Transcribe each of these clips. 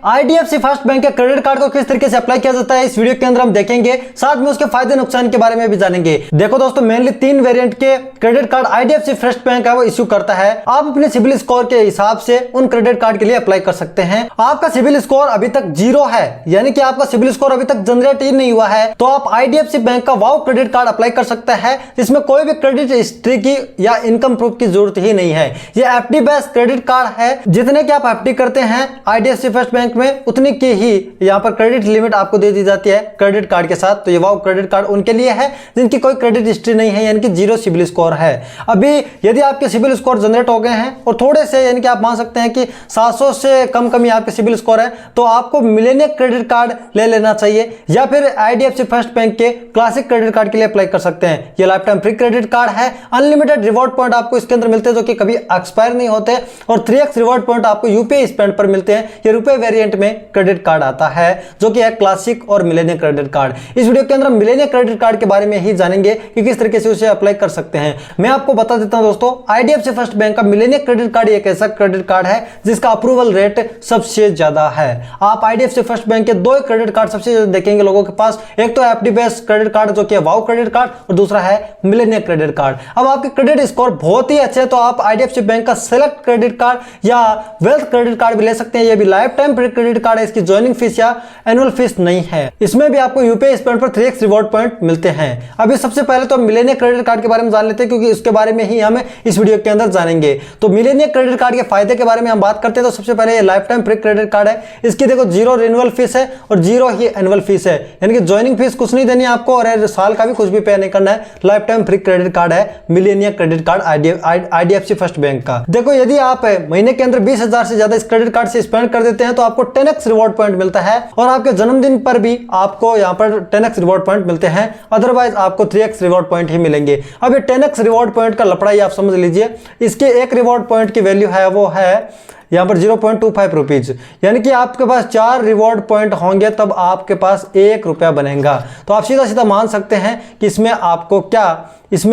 IDFC first bank के credit card को किस तरीके से अप्लाई किया जाता है इस वीडियो के अंदर हम देखेंगे, साथ में उसके फायदे नुकसान के बारे में भी जानेंगे। देखो दोस्तों, मेनली 3 वेरिएंट के credit card IDFC first bank है वो इश्यू करता है। आप अपने सिबिल स्कोर के हिसाब से उन क्रेडिट कार्ड के लिए अप्लाई कर सकते हैं। आपका सिबिल स्कोर अभी तक 0 है, यानी कि आपका सिबिल स्कोर अभी तक जनरेट ही नहीं हुआ है, तो आप आईडीएफसी बैंक का वाओ क्रेडिट कार्ड अप्लाई कर सकते हैं, जिसमें कोई भी क्रेडिट हिस्ट्री की या इनकम प्रूफ की जरूरत ही नहीं है। ये एफडी बेस्ड क्रेडिट कार्ड है, जितने की आप एफडी करते हैं आईडीएफसी फर्स्ट बैंक में उतनी की ही यहाँ पर क्रेडिट लिमिट आपको दे दी जाती है क्रेडिट कार्ड के साथ। तो ये वाओ क्रेडिट कार्ड उनके लिए है जिनकी कोई क्रेडिट हिस्ट्री नहीं है, यानी कि 0 सिबिल स्कोर है। अभी यदि आपके सिबिल स्कोर जनरेट हो गए हैं और थोड़े से, यानी कि आप मान सकते हैं कि 700 से कम ही आपके सिबिल स्कोर है, तो आपको मिलेनियर क्रेडिट कार्ड ले लेना चाहिए, या फिर आईडीएफसी फर्स्ट बैंक के क्लासिक क्रेडिट कार्ड के लिए अप्लाई कर सकते हैं। ये life time free credit card है, अनलिमिटेड रिवॉर्ड पॉइंट आपको इसके अंदर मिलते हैं जो कि कभी एक्सपायर नहीं होते, और 3x रिवॉर्ड पॉइंट आपको यूपीआई स्पेंड पर मिलते हैं। ये रुपए वेरिएंट में क्रेडिट कार्ड आता है जो कि है क्लासिक और मिलेनियर क्रेडिट कार्ड। इस वीडियो के अंदर हम मिलेनियर क्रेडिट कार्ड के बारे में ही जानेंगे कि किस तरीके से उसे अप्लाई कर सकते हैं। मैं आपको बता देता हूं दोस्तों, आईडीएफसी फर्स्ट बैंक का मिलेनियर क्रेडिट कार्ड एक ऐसा क्रेडिट कार्ड है जिसका अप्रूवल रेट सबसे ज्यादा है। आप आईडीएफसी फर्स्ट बैंक के 2 क्रेडिट कार्ड सबसे ज्यादा देखेंगे लोगों के पास, एक तो एफडी बेस्ड क्रेडिट कार्ड जो कि वाओ क्रेडिट कार्ड, और दूसरा है मिलेनियर क्रेडिट कार्ड। अब आपके क्रेडिट स्कोर बहुत ही अच्छे हैं तो आप आईडीएफसी बैंक का सेलेक्ट क्रेडिट कार्ड या वेल्थ क्रेडिट कार्ड भी ले सकते हैं। ये भी लाइफ टाइम क्रेडिट कार्ड है, इसकी ज्वाइनिंग फीस या एनुअल फीस नहीं है। इसमें भी आपको यूपीआई स्पेंड पर 3x रिवॉर्ड पॉइंट मिलते हैं। अभी सबसे पहले तो मिलेनियर क्रेडिट कार्ड के बारे में जान लेते हैं, क्योंकि इसके बारे में ही हम इस वीडियो के अंदर जानेंगे। तो मिलेनियर क्रेडिट कार्ड के फायदे के बारे में हम बात करते हैं, तो सबसे पहले ये life time free credit card है। इसकी देखो 0 रिन्यूअल फीस है और 0 ही एनुअल फीस है, यानी कि ज्वाइनिंग फीस कुछ नहीं देनी है आपको और साल का भी कुछ भी पे नहीं करना है। Lifetime free credit card है millionaire credit card IDFC first bank का। देखो, यदि आप महीने के अंदर 20,000 से ज्यादा इस क्रेडिट कार्ड से स्पेंड कर देते हैं तो आपको 10x रिवॉर्ड पॉइंट मिलता है, और आपके जन्मदिन पर भी आपको यहां पर 10x रिवॉर्ड पॉइंट मिलते हैं। अदरवाइज आपको 3x रिवॉर्ड पॉइंट ही मिलेंगे। अब ये 10x रिवॉर्ड पॉइंट का लफड़ाई आप समझ लीजिए। इसके एक रिवॉर्ड पॉइंट की वैल्यू है वो है यहां पर 0.25 रुपीज, यानी कि आपके पास 4 रिवॉर्ड पॉइंट होंगे तब आपके पास 1 रुपया बनेगा। तो आप सीधा सीधा मान सकते हैं कि इसमें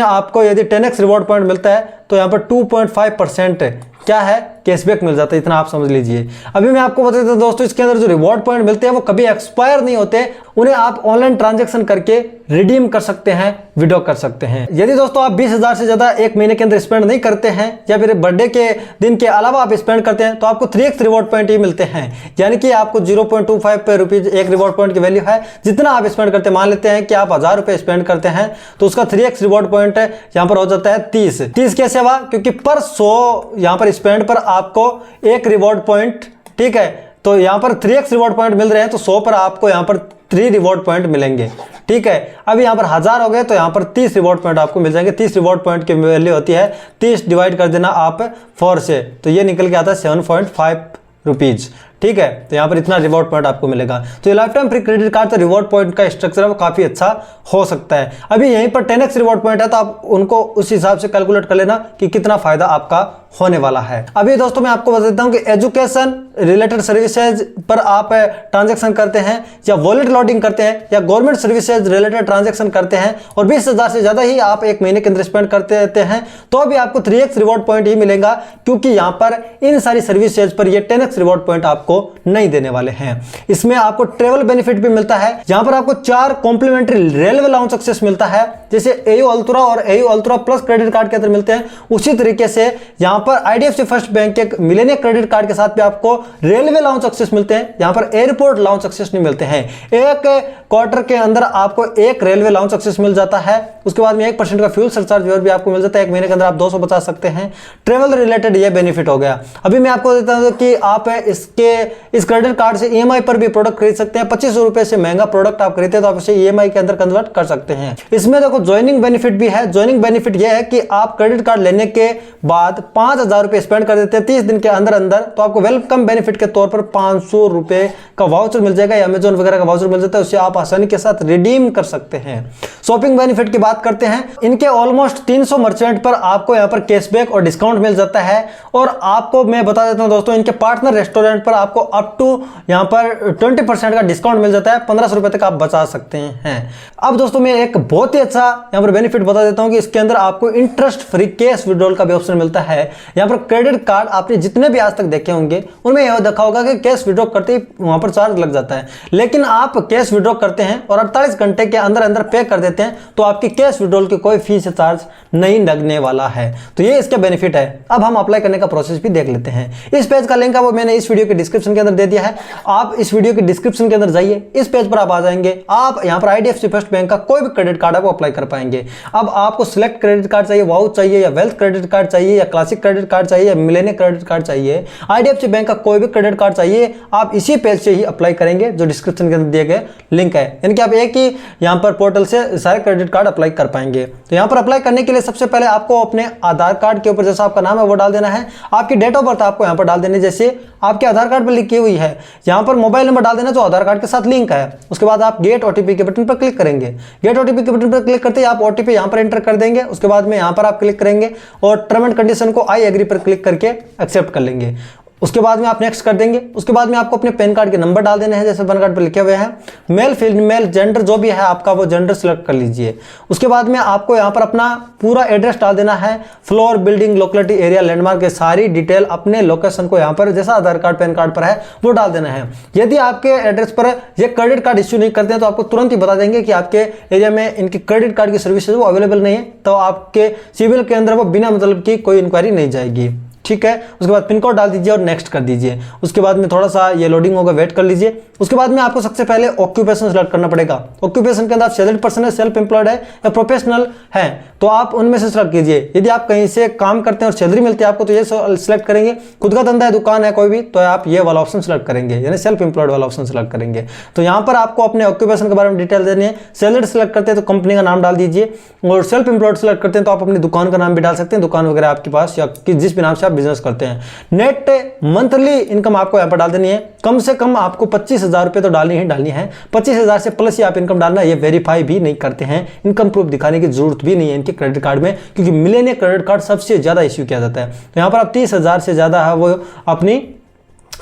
आपको यदि 10x रिवॉर्ड पॉइंट मिलता है तो यहां पर 2.5% क्या है कैशबैक मिल जाता है, इतना आप समझ लीजिए। अभी मैं आपको बता देता हूं दोस्तों, इसके अंदर जो रिवॉर्ड पॉइंट मिलते हैं वो कभी एक्सपायर नहीं होते, उन्हें आप ऑनलाइन ट्रांजैक्शन करके रिडीम कर सकते हैं, विड्रॉ कर सकते हैं। यदि दोस्तों आप 20,000 से ज्यादा एक महीने के अंदर स्पेंड नहीं करते हैं या फिर बर्थडे के दिन के अलावा आप स्पेंड करते हैं तो आपको 3x रिवॉर्ड पॉइंट ही मिलते हैं, यानी कि आपको 0.25 रुपीज एक रिवॉर्ड पॉइंट की वैल्यू है। जितना आप स्पेंड करते हैं, मान लेते हैं कि आप 1000 रुपए स्पेंड करते हैं तो उसका 3x रिवॉर्ड पॉइंट यहाँ पर हो जाता है 30 कैसे हुआ, क्योंकि पर 100 यहाँ पर स्पेंड पर आपको 1 रिवॉर्ड पॉइंट, ठीक है, तो यहां पर 3x रिवॉर्ड पॉइंट मिल रहे हैं तो 100 पर आपको यहां पर 3 रिवॉर्ड पॉइंट मिलेंगे, ठीक है। अब यहां पर 1000 हो गए तो यहां पर 30 रिवॉर्ड पॉइंट आपको मिल जाएंगे। 30 रिवॉर्ड पॉइंट की वैल्यू होती है 30 डिवाइड कर देना आप 4 से, तो ये निकल के आता है 7.5 रुपीज, ठीक है। तो यहाँ पर इतना रिवॉर्ड पॉइंट आपको मिलेगा। तो ये life time free credit card, तो रिवॉर्ड पॉइंट का स्ट्रक्चर है वो काफी अच्छा हो सकता है। अभी यहीं पर 10x रिवॉर्ड पॉइंट है तो आप उनको उस हिसाब से कैलकुलेट कर लेना कि कितना फायदा आपका होने वाला है। अभी दोस्तों मैं आपको बता देता हूं कि एजुकेशन रिलेटेड सर्विसेज पर आप ट्रांजैक्शन करते हैं या वॉलेट लोडिंग करते हैं या गवर्नमेंट सर्विसेज रिलेटेड ट्रांजैक्शन करते हैं और 20,000 से ज्यादा ही आप एक महीने के अंदर स्पेंड करते रहते हैं तो भी आपको 3x रिवॉर्ड पॉइंट ही मिलेगा, क्योंकि यहां पर इन सारी सर्विसेज पर ये 10x रिवॉर्ड पॉइंट आपको नहीं देने वाले हैं। इसमें आपको ट्रेवल बेनिफिट भी मिलता है, जहां पर आपको 4 कॉम्प्लीमेंट्री रेलवे लाउंज एक्सेस मिलता है, जैसे एयू अल्ट्रा और AU ultra plus credit card के अंदर मिलते हैं। उसी तरीके से यहां पर आईडीएफसी फर्स्ट बैंक के मिलेनियर क्रेडिट कार्ड के साथ भी आपको रेलवे लाउंज एक्सेस मिलते हैं, यहां पर एयरपोर्ट लाउंज एक्सेस नहीं मिलते हैं। एक क्वार्टर के अंदर आपको 1 रेलवे लाउंज एक्सेस मिल जाता है, उसके बाद में 1% का फ्यूल सरचार्ज भी आपको मिल जाता है। एक महीने के अंदर आप 200 बचा सकते हैं। ट्रेवल रिलेटेड ये बेनिफिट हो गया। अभी मैं आपको देता हूं कि आप इस क्रेडिट कार्ड से ईएमआई पर भी प्रोडक्ट खरीद सकते हैं। 2500 रुपए से महंगा प्रोडक्ट आप खरीदते हैं तो आप इसे ईएमआई के अंदर कन्वर्ट कर सकते हैं। इसमें देखो ज्वाइनिंग बेनिफिट भी है। ज्वाइनिंग बेनिफिट यह है कि आप क्रेडिट कार्ड लेने के बाद 5,000 रुपए स्पेंड कर देते हैं 30 दिन के अंदर तो आपको वेलकम बेनिफिट के तौर पर 500 रुपए का वाउचर मिल जाएगा या अमेजॉन वगैरह का वाउचर मिल जाता है, उससे आप आसानी के साथ रिडीम कर सकते हैं। शॉपिंग बेनिफिट की बात करते हैं। इनके ऑलमोस्ट 300 मर्चेंट पर आपको यहां पर कैशबैक और डिस्काउंट मिल जाता है। और आपको मैं बता देता हूं दोस्तों, इनके पार्टनर रेस्टोरेंट पर आप आपको अप टू यहाँ पर 20% का डिस्काउंट मिल जाता है, 1500 रुपए तक आप बचा सकते हैं। अब दोस्तों मैं एक बहुत ही अच्छा यहाँ पर बेनिफिट बता देता हूँ कि इसके अंदर आपको इंटरेस्ट फ्री कैश विड्रॉल का भी ऑप्शन मिलता है। यहाँ पर क्रेडिट कार्ड आपने जितने भी आज तक देखे होंगे उनमें यह देखा होगा कि कैश विड्रॉ करते ही वहां पर चार्ज लग जाता है, लेकिन आप कैश विड्रॉ करते हैं और 48 घंटे के अंदर अंदर पे कर देते हैं तो आपकी कैश विड्रॉल की कोई फीस या चार्ज नहीं लगने वाला है। तो ये इसका बेनिफिट है। अब हम अप्लाई करने का प्रोसेस भी देख लेते हैं। इस पेज का लिंक है वो मैंने इस वीडियो के डिस्क्रिप्शन के अंदर दे दिया है। आप इस वीडियो के डिस्क्रिप्शन के अंदर जाइए, इस पेज पर आप आ जाएंगे। आप यहाँ पर आईडीएफसी फर्स्ट बैंक का कोई भी क्रेडिट कार्ड है वो अप्लाई कर पाएंगे। अब आपको सिलेक्ट क्रेडिट कार्ड चाहिए, वाउच चाहिए, या वेल्थ क्रेडिट कार्ड चाहिए, या क्लासिक क्रेडिट कार्ड चाहिए, या मिलेनियर क्रेडिट कार्ड चाहिए, आईडीएफसी बैंक का कोई भी क्रेडिट कार्ड चाहिए, आप इसी पेज से ही अप्लाई करेंगे जो डिस्क्रिप्शन के अंदर दिए गए लिंक है। यानी कि आप एक ही यहाँ पर पोर्टल से सारे क्रेडिट कार्ड अप्लाई कर पाएंगे। तो यहाँ पर अप्लाई करने के लिए सबसे पहले आपको अपने आधार कार्ड के ऊपर जैसा आपका नाम है वो डाल देना है। आपकी डेट ऑफ बर्थ आपको यहाँ पर डाल देनी, जैसे आपके आधार कार्ड पर लिखी हुई है। यहाँ पर मोबाइल नंबर डाल देना जो आधार कार्ड के साथ लिंक है। उसके बाद आप गेट ओटीपी के बटन पर क्लिक करेंगे। गेट ओटीपी के बटन पर क्लिक करते ही आप ओटीपी यहाँ पर एंटर कर देंगे। उसके बाद में यहाँ पर आप क्लिक करेंगे और टर्म एंड कंडीशन को आई एग्री पर क्लिक करके एक्सेप्ट कर लेंगे। उसके बाद में आप नेक्स्ट कर देंगे। उसके बाद में आपको अपने पैन कार्ड के नंबर डाल देने हैं जैसे पैन कार्ड पर लिखे हुए हैं। मेल फीमेल जेंडर जो भी है आपका वो जेंडर सिलेक्ट कर लीजिए। उसके बाद में आपको यहाँ पर अपना पूरा एड्रेस डाल देना है। Floor, building, locality, area, landmark के सारी डिटेल अपने लोकेशन को यहाँ पर जैसा आधार कार्ड पैन कार्ड पर है वो डाल देना है। यदि आपके एड्रेस पर ये क्रेडिट कार्ड इश्यू नहीं करते हैं तो आपको तुरंत ही बता देंगे कि आपके एरिया में इनकी क्रेडिट कार्ड की सर्विसेज वो अवेलेबल नहीं है, तो आपके सिविल के अंदर वो बिना मतलब की कोई इंक्वायरी नहीं जाएगी। ठीक है। उसके बाद पिन कोड डाल दीजिए और नेक्स्ट कर दीजिए। उसके बाद में थोड़ा सा ये लोडिंग होगा, वेट कर लीजिए। उसके बाद में आपको सबसे पहले ऑक्यूपेशन सेलेक्ट करना पड़ेगा। ऑक्यूपेशन के अंदर आप सैलरीड पर्सन है, सेल्फ एम्प्लॉयड है या प्रोफेशनल है तो आप उनमें से सेलेक्ट कीजिए। यदि आप कहीं से काम करते हैं और सैलरी मिलती है आपको तो ये सिलेक्ट करेंगे। खुद का धंधा है, दुकान है कोई भी, तो आप ये वाला ऑप्शन सेलेक्ट करेंगे, यानी सेल्फ एम्प्लॉयड वाला ऑप्शन सेलेक्ट करेंगे। तो यहाँ पर आपको अपने ऑक्यूपेशन के बारे में डिटेल देनी है। सैलरीड सेलेक्ट करते हैं तो कंपनी का नाम डाल दीजिए, और सेल्फ एम्प्लॉयड सेलेक्ट करते हैं तो आप अपनी दुकान का नाम भी डाल सकते हैं, दुकान वगैरह आपके पास या जिस भी नाम से आप बिजनेस करते हैं। नेट मंथली इनकम आपको यहाँ पर डाल देनी है। कम से कम आपको 25,000 रुपए तो डालनी है। 25,000 से प्लस ही आप इनकम डालना। ये वेरीफाई भी नहीं करते हैं, इनकम प्रूफ दिखाने की जरूरत भी नहीं है इनके क्रेडिट कार्ड में, क्योंकि मिलेनियर क्रेडिट कार्ड सबसे ज्यादा इश्यू किया जाता है। तो यहाँ पर आप 30,000 से ज्यादा है वो अपनी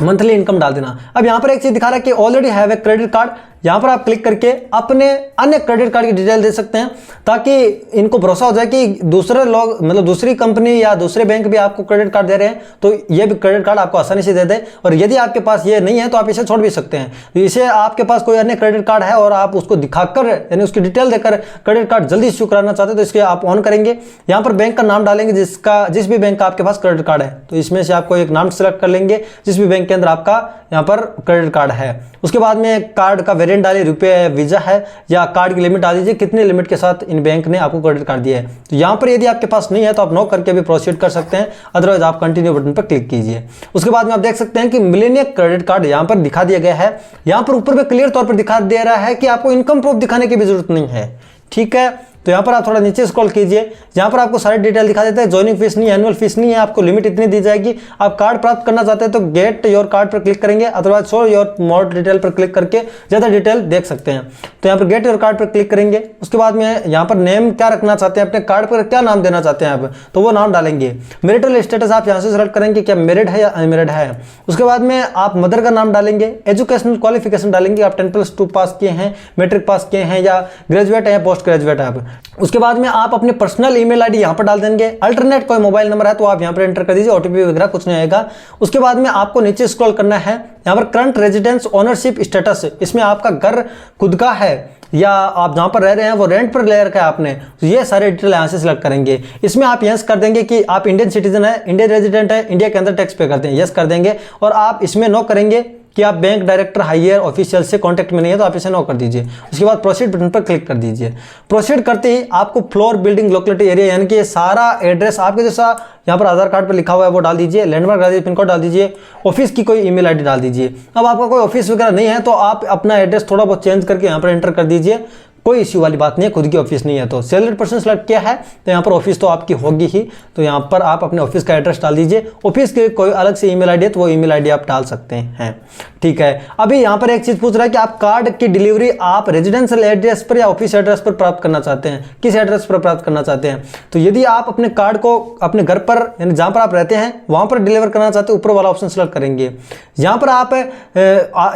मंथली इनकम डाल देना। अब यहाँ पर एक चीज दिखा रहा है कि already have a credit card. यहाँ पर आप क्लिक करके अपने अन्य क्रेडिट कार्ड की डिटेल दे सकते हैं ताकि इनको भरोसा हो जाए कि दूसरे लोग मतलब दूसरी कंपनी या दूसरे बैंक भी आपको क्रेडिट कार्ड दे रहे हैं तो ये भी क्रेडिट कार्ड आपको आसानी से दे दे। और यदि आपके पास ये नहीं है तो आप इसे छोड़ भी सकते हैं। तो इसे आपके पास कोई अन्य क्रेडिट कार्ड है और आप उसको दिखाकर यानी उसकी डिटेल देकर क्रेडिट कार्ड जल्दी इश्यू कराना चाहते हैं तो इसके आप ऑन करेंगे। यहाँ पर बैंक का नाम डालेंगे जिस भी बैंक का आपके पास क्रेडिट कार्ड है, तो इसमें से आपको एक नाम सेलेक्ट कर लेंगे जिस भी बैंक के अंदर आपका यहाँ पर क्रेडिट कार्ड है। उसके बाद में कार्ड का वेरिएंट डालिए, रुपए है, वीजा है, या कार्ड की लिमिट डाल दीजिए कितने लिमिट के साथ इन बैंक ने आपको क्रेडिट कार्ड दिया है। तो यहाँ पर यदि आपके पास नहीं है तो आप नो करके भी प्रोसीड कर सकते हैं, अदरवाइज आप कंटिन्यू बटन पर क्लिक कीजिए। उसके बाद में आप देख सकते हैं कि मिलेनियर क्रेडिट कार्ड यहाँ पर दिखा दिया गया है। यहाँ पर ऊपर में क्लियर तौर पर दिखा दे रहा है कि आपको इनकम प्रूफ दिखाने की भी जरूरत नहीं है। ठीक है। तो यहाँ पर आप थोड़ा नीचे स्क्रॉल कीजिए, यहाँ पर आपको सारी डिटेल दिखा देता है। ज्वाइनिंग फीस नहीं, एनुअल फीस नहीं है, आपको लिमिट इतनी दी जाएगी। आप कार्ड प्राप्त करना चाहते हैं तो गेट योर कार्ड पर क्लिक करेंगे, otherwise show your more detail पर क्लिक करके ज्यादा डिटेल देख सकते हैं। तो यहाँ पर गेट योर कार्ड पर क्लिक करेंगे। उसके बाद में यहाँ पर नेम क्या रखना चाहते हैं, अपने कार्ड पर क्या नाम देना चाहते हैं आप, तो वो नाम डालेंगे। मैरिटल स्टेटस आप यहाँ से सेलेक्ट करेंगे, क्या मैरिड है या अनमैरिड है। उसके बाद में आप मदर का नाम डालेंगे। एजुकेशनल क्वालिफिकेशन डालेंगे, आप 10+2 पास किए हैं, मैट्रिक पास किए हैं, या ग्रेजुएट है, पोस्ट ग्रेजुएट है आप। उसके बाद में आप अपने पर्सनल ईमेल आईडी यहां पर डाल देंगे। अल्टरनेट कोई मोबाइल नंबर है तो आप यहां पर एंटर कर दीजिए, ओटीपी वगैरह कुछ नहीं आएगा। उसके बाद में आपको नीचे स्क्रॉल करना है, यहां पर करंट रेजिडेंस ओनरशिप स्टेटस, इसमें आपका घर खुद का है या आप जहां पर रह रहे हैं वो रेंट पर ले रखा है आपने, तो ये सारे डिटेल यहां से सिलेक्ट करेंगे। इसमें आप यस कर देंगे कि आप इंडियन सिटीजन है, इंडियन रेजिडेंट है, इंडिया के अंदर टैक्स पे करते हैं, यस कर देंगे। और आप इसमें नो करेंगे कि आप बैंक डायरेक्टर हायर ऑफिशियल से कांटेक्ट में नहीं है तो आप इसे नो कर दीजिए। उसके बाद प्रोसीड बटन पर क्लिक कर दीजिए। प्रोसीड करते ही आपको फ्लोर, बिल्डिंग, लोकेलिटी, एरिया यानी कि ये सारा एड्रेस आपके जैसा यहाँ पर आधार कार्ड पर लिखा हुआ है वो डाल दीजिए, लैंडमार्क डाल दीजिए, पिन कोड डाल दीजिए, ऑफिस की कोई ईमेल आईडी डाल दीजिए। अब आपका कोई ऑफिस वगैरह नहीं है तो आप अपना एड्रेस थोड़ा बहुत चेंज करके यहाँ पर एंटर कर दीजिए। कोई इश्यू वाली बात नहीं है, खुद की ऑफिस नहीं है तो सैलरीड पर्सन सेलेक्ट किया है तो यहाँ पर ऑफिस तो आपकी होगी ही, तो यहाँ पर आप अपने ऑफिस का एड्रेस डाल दीजिए। ऑफिस के कोई अलग से ईमेल आईडी है तो वो ईमेल आईडी आप डाल सकते हैं, ठीक है। अभी यहाँ पर एक चीज पूछ रहा है कि आप कार्ड की डिलीवरी आप रेजिडेंशियल एड्रेस पर या ऑफिस एड्रेस पर प्राप्त करना चाहते हैं, किस एड्रेस पर प्राप्त करना चाहते हैं। तो यदि आप अपने कार्ड को अपने घर पर यानी जहां पर आप रहते हैं वहां पर डिलीवर करना चाहते हैं, ऊपर वाला ऑप्शन सेलेक्ट करेंगे। यहाँ पर आप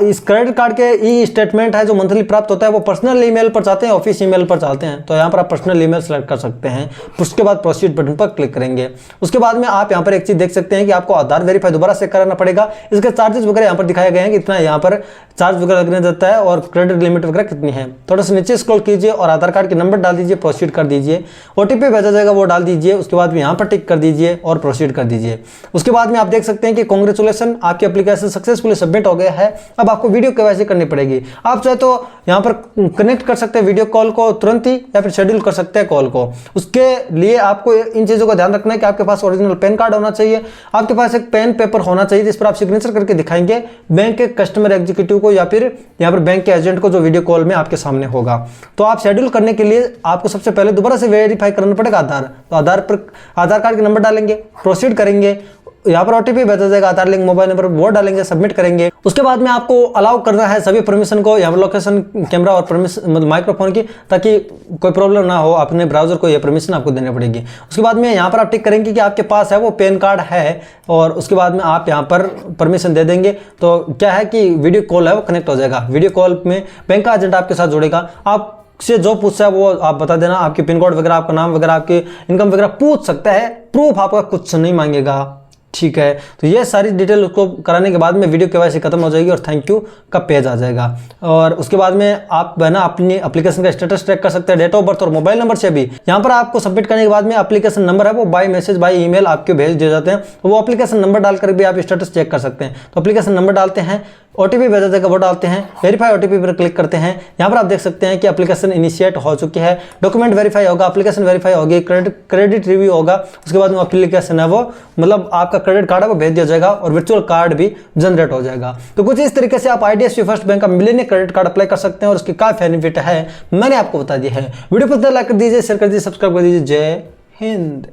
इस क्रेडिट कार्ड के ई स्टेटमेंट है जो मंथली प्राप्त होता है वो पर्सनल ईमेल पर चाहते हैं, ऑफिस ईमेल पर चाहते हैं, तो यहाँ पर आप पर्सनल ईमेल सेलेक्ट कर सकते हैं। उसके बाद प्रोसीड बटन पर क्लिक करेंगे। उसके बाद में आप यहाँ पर एक चीज देख सकते हैं कि आपको आधार वेरीफाई दोबारा से कराना पड़ेगा। इसके चार्जेस वगैरह यहाँ पर दिखाए गए हैं कि इतना यहाँ पर चार्ज वगैरह लगने देता है और क्रेडिट लिमिट वगैरह कितनी है। थोड़ा सा नीचे स्क्रॉल कीजिए और आधार कार्ड के नंबर डाल दीजिए, प्रोसीड कर दीजिए। ओटीपी भेजा जाएगा वो डाल दीजिए, उसके बाद में यहाँ पर टिक कर दीजिए और प्रोसीड कर दीजिए। उसके बाद में आप देख सकते हैं कि कांग्रेचुलेशन, आपकी एप्लीकेशन सक्सेसफुली सबमिट हो गया है। अब आपको वीडियो केवाईसी करनी पड़ेगी। आप चाहे तो यहाँ पर कनेक्ट कर सकते हैं वीडियो कॉल को तुरंत ही या फिर शेड्यूल कर सकते हैं कॉल को। उसके लिए आपको इन चीजों का ध्यान रखना है कि आपके पास ओरिजिनल पैन कार्ड होना चाहिए, आपके पास एक पेन पेपर होना चाहिए जिस पर आप सिग्नेचर करके दिखाएंगे बैंक के कस्टमर एग्जीक्यूटिव को या फिर यहाँ पर बैंक के एजेंट को जो वीडियो कॉल में आपके सामने होगा। तो आप शेड्यूल करने के लिए आपको सबसे पहले दोबारा से वेरीफाई करना पड़ेगा आधार। तो आधार कार्ड के नंबर डालेंगे, प्रोसीड करेंगे, यहाँ पर ओटीपी भेजा जाएगा, आधार लिंक मोबाइल नंबर वो डालेंगे, सबमिट करेंगे। उसके बाद में आपको अलाउ करना है सभी परमिशन को, यहाँ पर लोकेशन, कैमरा और परमिशन मतलब माइक्रोफोन की, ताकि कोई प्रॉब्लम ना हो, अपने ब्राउजर को ये परमिशन आपको देनी पड़ेगी। उसके बाद में यहाँ पर आप टिक करेंगे कि आपके पास है वो पैन कार्ड है और उसके बाद में आप यहाँ पर परमिशन दे देंगे। तो क्या है कि वीडियो कॉल है वो कनेक्ट हो जाएगा। वीडियो कॉल में बैंक का एजेंट आपके साथ जुड़ेगा, आप से जो पूछता है वो आप बता देना, आपके पिन कोड वगैरह, आपका नाम वगैरह, आपकी इनकम वगैरह पूछ सकता है। प्रूफ आपका कुछ नहीं मांगेगा, ठीक है। तो ये सारी डिटेल उसको कराने के बाद में वीडियो केवाईसी खत्म हो जाएगी और थैंक यू का पेज आ जाएगा। और उसके बाद में आप है ना अपनी एप्लीकेशन का स्टेटस ट्रैक कर सकते हैं डेट ऑफ बर्थ और मोबाइल नंबर से भी। यहाँ पर आपको सबमिट करने के बाद में एप्लीकेशन नंबर है वो बाय मैसेज बाय ईमेल आपके भेज दिए जाते हैं, तो वो एप्लीकेशन नंबर डालकर भी आप स्टेटस चेक कर सकते हैं। तो एप्लीकेशन नंबर डालते हैं, ओटीपी भेजा जाएगा वो डालते हैं, वेरीफाई ओटीपी पर क्लिक करते हैं। यहाँ पर आप देख सकते हैं कि एप्लीकेशन इनिशिएट हो चुकी है, डॉक्यूमेंट वेरीफाई होगा, एप्लीकेशन वेरीफाई होगी, क्रेडिट रिव्यू होगा। उसके बाद में एप्लीकेशन है वो मतलब आपका क्रेडिट कार्ड है वो भेज दिया जाएगा और वर्चुअल कार्ड भी जनरेट हो जाएगा। तो कुछ इस तरीके से आप आईडीएफसी फर्स्ट बैंक का मिलेनियर क्रेडिट कार्ड अप्लाई कर सकते हैं और उसकी क्या बेनिफिट है मैंने आपको बता दिया है। वीडियो पसंद लाइक कर दीजिए, शेयर कर दीजिए, सब्सक्राइब कर दीजिए। जय हिंद।